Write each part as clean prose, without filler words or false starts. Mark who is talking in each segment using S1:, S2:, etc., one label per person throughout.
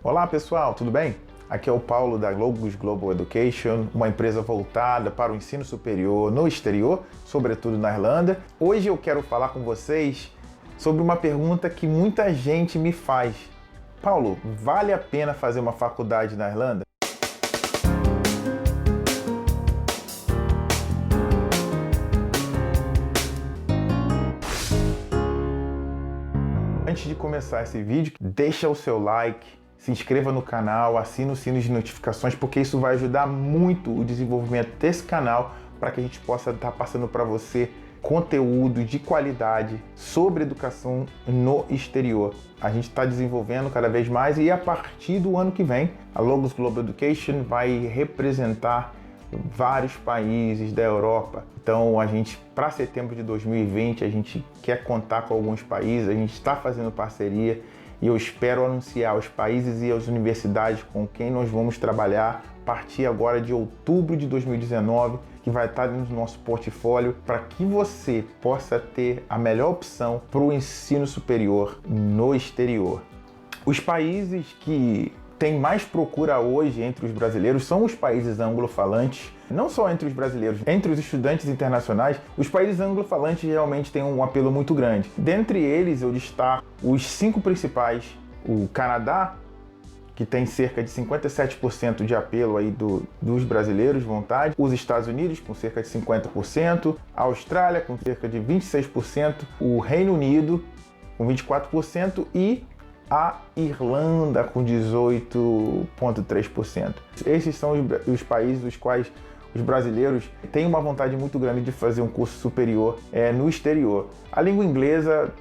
S1: Olá pessoal, tudo bem? Aqui é o Paulo da Logos Global Education, uma empresa voltada para o ensino superior no exterior, sobretudo na Irlanda. Hoje eu quero falar com vocês sobre uma pergunta que muita gente me faz. Paulo, vale a pena fazer uma faculdade na Irlanda? Antes de começar esse vídeo, deixa o seu like, se inscreva no canal, assine o sino de notificações, porque isso vai ajudar muito o desenvolvimento desse canal para que a gente possa estar passando para você conteúdo de qualidade sobre educação no exterior. A gente está desenvolvendo cada vez mais e a partir do ano que vem, a Logos Global Education vai representar vários países da Europa. Então para setembro de 2020, a gente quer contar com alguns países, a gente está fazendo parceria e eu espero anunciar os países e as universidades com quem nós vamos trabalhar a partir agora de outubro de 2019, que vai estar no nosso portfólio para que você possa ter a melhor opção para o ensino superior no exterior. Os países que tem mais procura hoje entre os brasileiros são os países anglo-falantes, não só entre os brasileiros, entre os estudantes internacionais, os países anglo-falantes realmente têm um apelo muito grande. Dentre eles eu destaco os 5 principais: o Canadá, que tem cerca de 57% de apelo aí dos brasileiros de vontade, os Estados Unidos com cerca de 50%, a Austrália com cerca de 26%, o Reino Unido com 24% e a Irlanda com 18,3%. Esses são os países dos quais os brasileiros têm uma vontade muito grande de fazer um curso superior no exterior. A língua inglesa,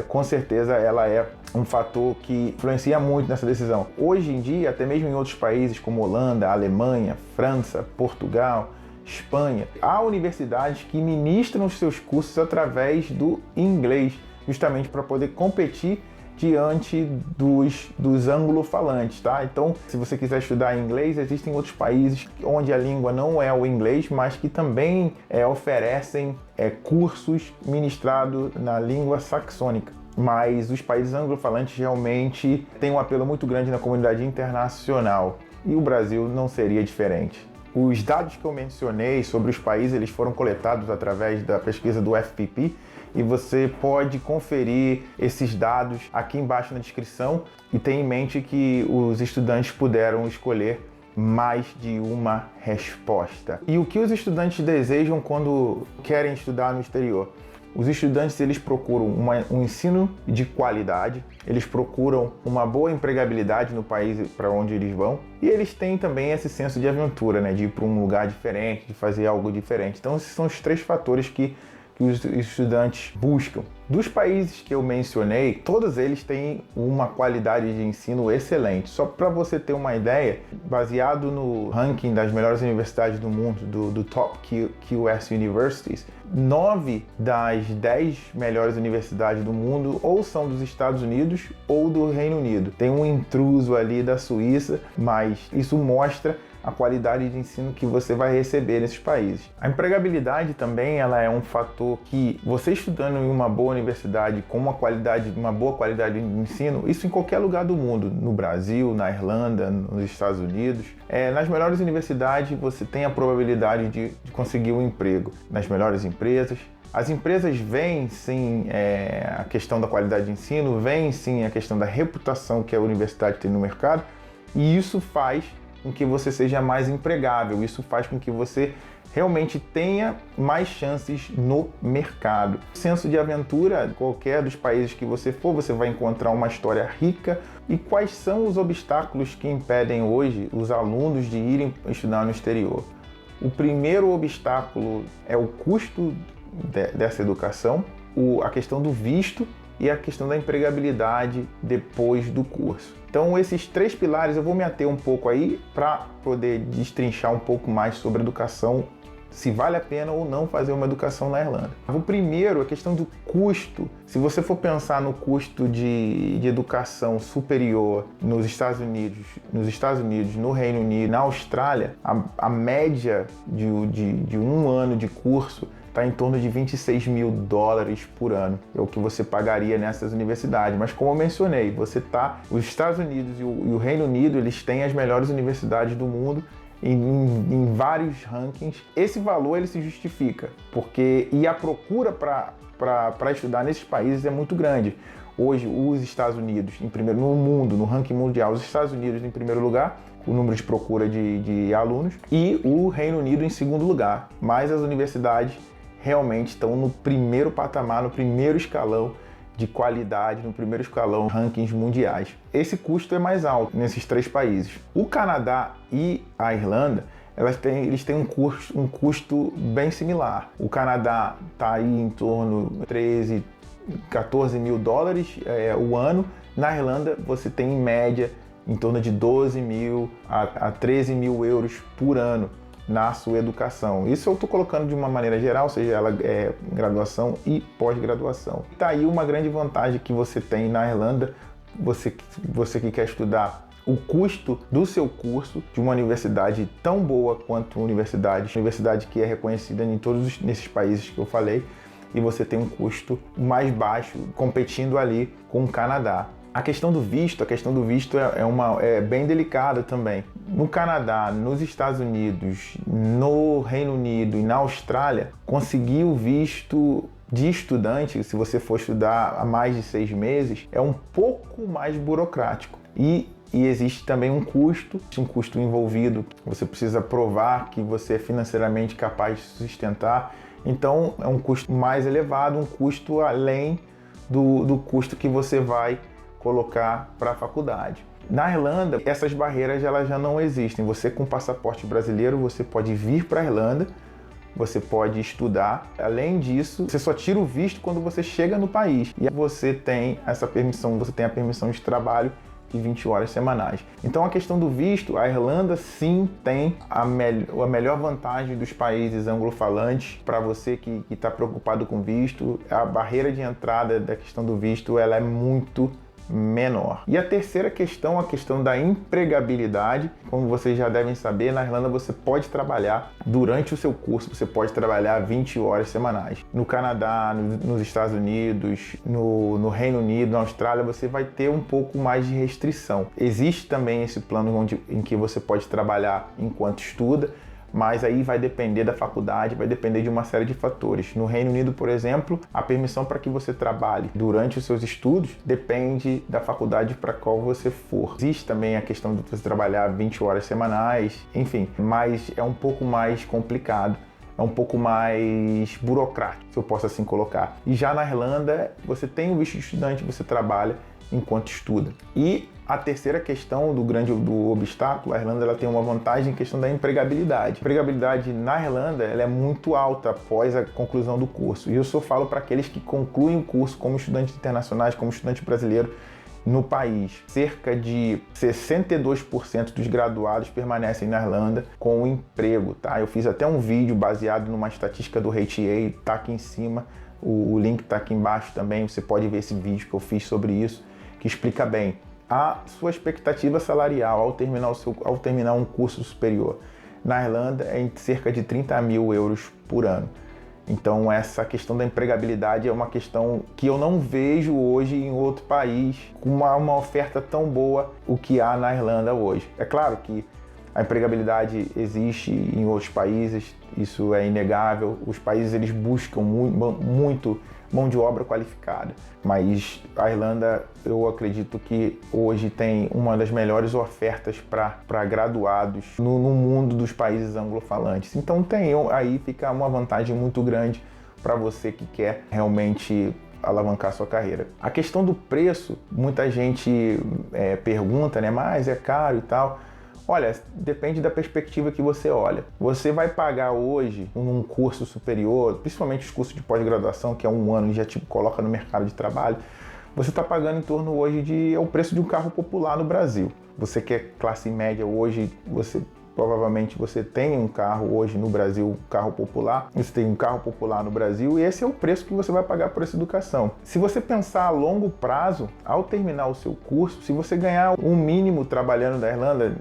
S1: com certeza, ela é um fator que influencia muito nessa decisão. Hoje em dia, até mesmo em outros países como Holanda, Alemanha, França, Portugal, Espanha, há universidades que ministram os seus cursos através do inglês, justamente para poder competir diante dos anglo-falantes, tá? Então, se você quiser estudar inglês, existem outros países onde a língua não é o inglês, mas que também oferecem cursos ministrados na língua saxônica. Mas os países anglo-falantes realmente têm um apelo muito grande na comunidade internacional e o Brasil não seria diferente. Os dados que eu mencionei sobre os países, eles foram coletados através da pesquisa do FPP e você pode conferir esses dados aqui embaixo na descrição e tenha em mente que os estudantes puderam escolher mais de uma resposta. E o que os estudantes desejam quando querem estudar no exterior? Os estudantes, eles procuram um ensino de qualidade, eles procuram uma boa empregabilidade no país para onde eles vão e eles têm também esse senso de aventura, né, de ir para um lugar diferente, de fazer algo diferente. Então esses são os 3 fatores que os estudantes buscam. Dos países que eu mencionei, todos eles têm uma qualidade de ensino excelente. Só para você ter uma ideia, baseado no ranking das melhores universidades do mundo, do Top QS Universities, 9 das 10 melhores universidades do mundo ou são dos Estados Unidos ou do Reino Unido. Tem um intruso ali da Suíça, mas isso mostra a qualidade de ensino que você vai receber nesses países. A empregabilidade também, ela é um fator que você estudando em uma boa universidade com uma boa qualidade de ensino, isso em qualquer lugar do mundo, no Brasil, na Irlanda, nos Estados Unidos, nas melhores universidades você tem a probabilidade de conseguir um emprego nas melhores empresas. As empresas veem sim a questão da qualidade de ensino, veem sim a questão da reputação que a universidade tem no mercado e isso faz com que você seja mais empregável, isso faz com que você realmente tenha mais chances no mercado. Senso de aventura, qualquer dos países que você for, você vai encontrar uma história rica. E quais são os obstáculos que impedem hoje os alunos de irem estudar no exterior? O primeiro obstáculo é o custo dessa educação, a questão do visto e a questão da empregabilidade depois do curso. Então esses 3 pilares eu vou me ater um pouco aí para poder destrinchar um pouco mais sobre educação, se vale a pena ou não fazer uma educação na Irlanda. O primeiro, a questão do custo. Se você for pensar no custo de educação superior nos Estados Unidos, no Reino Unido, na Austrália, a média de um ano de curso está em torno de 26 mil dólares por ano. É o que você pagaria nessas universidades. Mas como eu mencionei, os Estados Unidos e o Reino Unido, eles têm as melhores universidades do mundo em vários rankings. Esse valor ele se justifica, e a procura para estudar nesses países é muito grande. Hoje, os Estados Unidos, no mundo, no ranking mundial, os Estados Unidos em primeiro lugar, o número de procura de alunos, e o Reino Unido em segundo lugar. Mas as universidades realmente estão no primeiro patamar, no primeiro escalão de qualidade, no primeiro escalão rankings mundiais. Esse custo é mais alto nesses 3 países. O Canadá e a Irlanda, eles têm um custo bem similar. O Canadá está aí em torno de 14 mil dólares o ano. Na Irlanda, você tem em média em torno de 12 mil a 13 mil euros por ano na sua educação. Isso eu estou colocando de uma maneira geral, ou seja, ela é graduação e pós-graduação. Está aí uma grande vantagem que você tem na Irlanda, você que quer estudar o custo do seu curso de uma universidade tão boa quanto a universidade que é reconhecida em todos nesses países que eu falei, e você tem um custo mais baixo competindo ali com o Canadá. A questão do visto é bem delicada também. No Canadá, nos Estados Unidos, no Reino Unido e na Austrália, conseguir o visto de estudante, se você for estudar há mais de 6 meses, é um pouco mais burocrático. E existe também um custo envolvido. Você precisa provar que você é financeiramente capaz de sustentar. Então, é um custo mais elevado, um custo além do custo que você vai colocar para a faculdade. Na Irlanda, essas barreiras elas já não existem. Você com passaporte brasileiro, você pode vir para a Irlanda, você pode estudar. Além disso, você só tira o visto quando você chega no país. E você tem essa permissão, você tem a permissão de trabalho de 20 horas semanais. Então a questão do visto, a Irlanda sim tem a melhor vantagem dos países anglofalantes para você que está preocupado com visto. A barreira de entrada da questão do visto ela é muito menor. E a terceira questão, a questão da empregabilidade. Como vocês já devem saber, na Irlanda você pode trabalhar durante o seu curso, você pode trabalhar 20 horas semanais. No Canadá, nos Estados Unidos, no Reino Unido, na Austrália, você vai ter um pouco mais de restrição. Existe também esse plano em que você pode trabalhar enquanto estuda, mas aí vai depender da faculdade, vai depender de uma série de fatores. No Reino Unido, por exemplo, a permissão para que você trabalhe durante os seus estudos depende da faculdade para qual você for. Existe também a questão de você trabalhar 20 horas semanais, enfim, mas é um pouco mais complicado, é um pouco mais burocrático, se eu posso assim colocar. E já na Irlanda, você tem o visto de estudante, você trabalha enquanto estuda. E a terceira questão do obstáculo, a Irlanda ela tem uma vantagem em questão da empregabilidade. A empregabilidade na Irlanda ela é muito alta após a conclusão do curso. E eu só falo para aqueles que concluem o curso como estudantes internacionais, como estudante brasileiro no país. Cerca de 62% dos graduados permanecem na Irlanda com emprego, tá? Eu fiz até um vídeo baseado numa estatística do RTA, tá aqui em cima, o link está aqui embaixo também, você pode ver esse vídeo que eu fiz sobre isso, que explica bem a sua expectativa salarial ao terminar um curso superior. Na Irlanda é em cerca de 30 mil euros por ano. Então essa questão da empregabilidade é uma questão que eu não vejo hoje em outro país com uma oferta tão boa o que há na Irlanda hoje. É claro que a empregabilidade existe em outros países, isso é inegável. Os países eles buscam muito mão de obra qualificada, mas a Irlanda eu acredito que hoje tem uma das melhores ofertas para graduados no mundo dos países anglofalantes. Então aí fica uma vantagem muito grande para você que quer realmente alavancar sua carreira. A questão do preço, muita gente pergunta, né, mas é caro e tal. Olha, depende da perspectiva que você olha. Você vai pagar hoje num curso superior, principalmente os cursos de pós-graduação, que é 1 ano e já te coloca no mercado de trabalho, você está pagando em torno hoje é o preço de um carro popular no Brasil. Você que é classe média hoje, você provavelmente você tem um carro hoje no Brasil, um carro popular, você tem um carro popular no Brasil e esse é o preço que você vai pagar por essa educação. Se você pensar a longo prazo, ao terminar o seu curso, se você ganhar um mínimo trabalhando na Irlanda,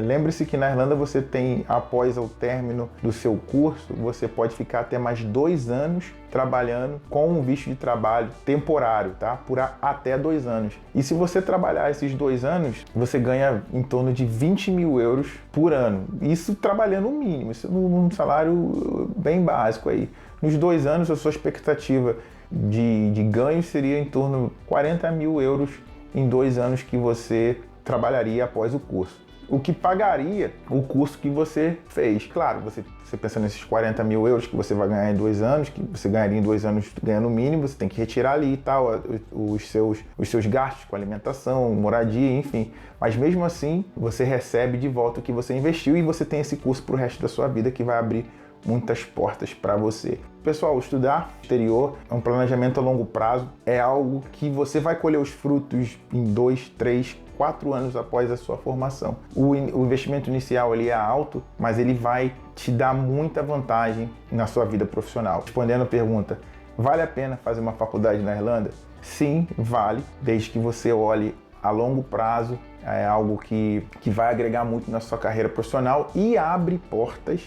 S1: lembre-se que na Irlanda você tem, após o término do seu curso, você pode ficar até mais 2 anos trabalhando com um visto de trabalho temporário, tá? Por até 2 anos. E se você trabalhar esses 2 anos, você ganha em torno de 20 mil euros por ano. Isso trabalhando o mínimo, isso num salário bem básico aí. Nos 2 anos, a sua expectativa de ganho seria em torno de 40 mil euros em 2 anos que você trabalharia após o curso. O que pagaria o curso que você fez. Claro, você pensa nesses 40 mil euros que você vai ganhar em 2 anos, que você ganharia em 2 anos ganhando o mínimo, você tem que retirar ali e tal, os seus gastos com alimentação, moradia, enfim. Mas mesmo assim, você recebe de volta o que você investiu e você tem esse curso para o resto da sua vida que vai abrir muitas portas para você. Pessoal, estudar no exterior é um planejamento a longo prazo, é algo que você vai colher os frutos em 2, 3, 4 anos após a sua formação. O investimento inicial ele é alto, mas ele vai te dar muita vantagem na sua vida profissional. Respondendo a pergunta, vale a pena fazer uma faculdade na Irlanda? Sim, vale, desde que você olhe a longo prazo, é algo que vai agregar muito na sua carreira profissional e abre portas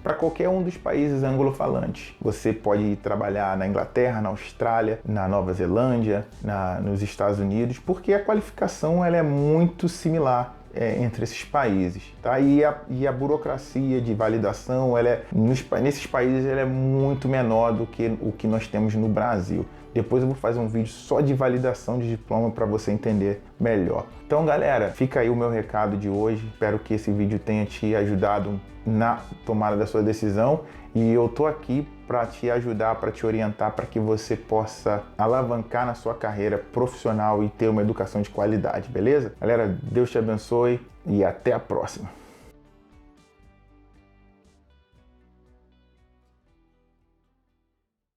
S1: para qualquer um dos países anglofalantes. Você pode ir trabalhar na Inglaterra, na Austrália, na Nova Zelândia, nos Estados Unidos, porque a qualificação ela é muito similar entre esses países, tá? E a burocracia de validação, nesses países ela é muito menor do que o que nós temos no Brasil. Depois eu vou fazer um vídeo só de validação de diploma para você entender melhor. Então, galera, fica aí o meu recado de hoje. Espero que esse vídeo tenha te ajudado na tomada da sua decisão. E eu tô aqui para te ajudar, para te orientar, para que você possa alavancar na sua carreira profissional e ter uma educação de qualidade, beleza? Galera, Deus te abençoe e até a próxima.